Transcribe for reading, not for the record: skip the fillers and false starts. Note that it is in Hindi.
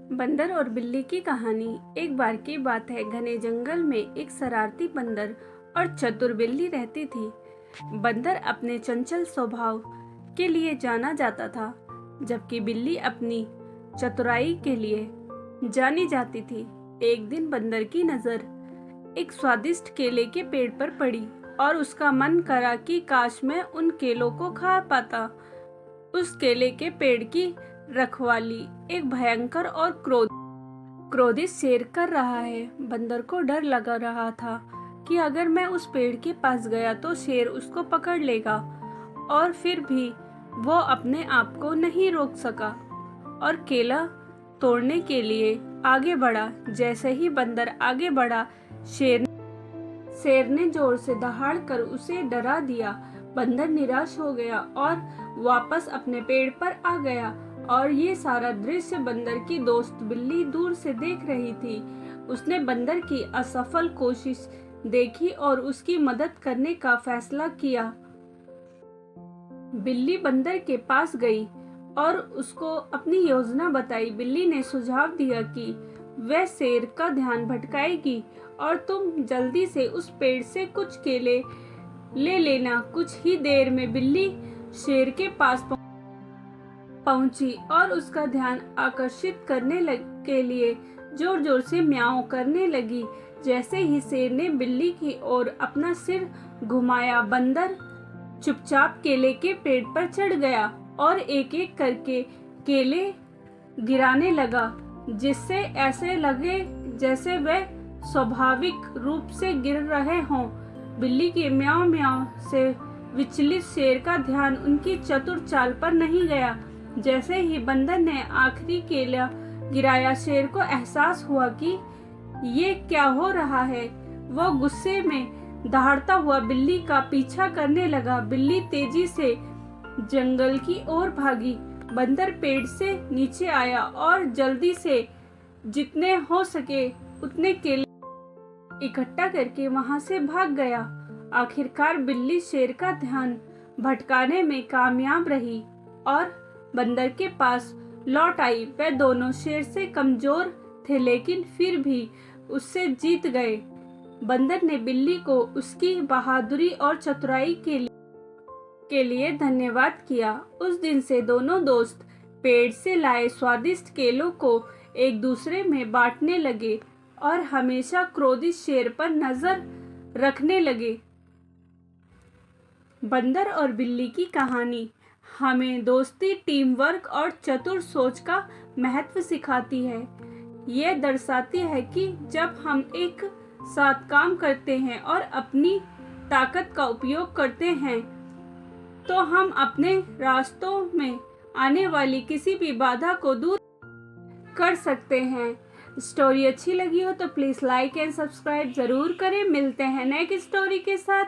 बंदर और बिल्ली की कहानी। एक बार की बात है, घने जंगल में एक शरारती बंदर और चतुर बिल्ली रहती थी। बंदर अपने चंचल स्वभाव के लिए जाना जाता था, जबकि बिल्ली अपनी चतुराई के लिए जानी जाती थी। एक दिन बंदर की नज़र एक स्वादिष्ट केले के पेड़ पर पड़ी और उसका मन करा कि काश मैं उन केलों को खा पाता। उस केले के पेड़ की रखवाली एक भयंकर और क्रोधित शेर कर रहा है। बंदर को डर लग रहा था कि अगर मैं उस पेड़ के पास गया तो शेर उसको पकड़ लेगा, और फिर भी वो अपने आप को नहीं रोक सका और केला तोड़ने के लिए आगे बढ़ा। जैसे ही बंदर आगे बढ़ा, शेर ने जोर से दहाड़ कर उसे डरा दिया। बंदर निराश हो गया और वापस अपने पेड़ पर आ गया, और ये सारा दृश्य बंदर की दोस्त बिल्ली दूर से देख रही थी। उसने बंदर की असफल कोशिश देखी और उसकी मदद करने का फैसला किया। बिल्ली बंदर के पास गई और उसको अपनी योजना बताई। बिल्ली ने सुझाव दिया कि वह शेर का ध्यान भटकाएगी और तुम जल्दी से उस पेड़ से कुछ केले ले लेना। कुछ ही देर में बिल्ली शेर के पास पहुंची और उसका ध्यान आकर्षित करने के लिए जोर जोर से म्याऊं करने लगी। जैसे ही शेर ने बिल्ली की ओर अपना सिर घुमाया, बंदर चुपचाप केले के पेड़ पर चढ़ गया और एक एक करके केले गिराने लगा, जिससे ऐसे लगे जैसे वह स्वाभाविक रूप से गिर रहे हों। बिल्ली के म्याऊं म्याऊं से विचलित शेर का ध्यान उनकी चतुर चाल पर नहीं गया। जैसे ही बंदर ने आखिरी केला गिराया, शेर को एहसास हुआ कि ये क्या हो रहा है। वो गुस्से में दहाड़ता हुआ बिल्ली का पीछा करने लगा। बिल्ली तेजी से जंगल की ओर भागी। बंदर पेड़ से नीचे आया और जल्दी से जितने हो सके उतने केले इकट्ठा करके वहां से भाग गया। आखिरकार बिल्ली शेर का ध्यान भटकाने में कामयाब रही और बंदर के पास लौट आई। वे दोनों शेर से कमजोर थे, लेकिन फिर भी उससे जीत गए। बंदर ने बिल्ली को उसकी बहादुरी और चतुराई के लिए धन्यवाद किया। उस दिन से दोनों दोस्त पेड़ से लाए स्वादिष्ट केलों को एक दूसरे में बांटने लगे और हमेशा क्रोधित शेर पर नजर रखने लगे। बंदर और बिल्ली की कहानी हमें दोस्ती, टीम वर्क और चतुर सोच का महत्व सिखाती है। ये दर्शाती है कि जब हम एक साथ काम करते हैं और अपनी ताकत का उपयोग करते हैं, तो हम अपने रास्तों में आने वाली किसी भी बाधा को दूर कर सकते हैं। स्टोरी अच्छी लगी हो तो प्लीज़ लाइक एंड सब्सक्राइब ज़रूर करें। मिलते हैं नेक्स्ट स्टोरी के साथ।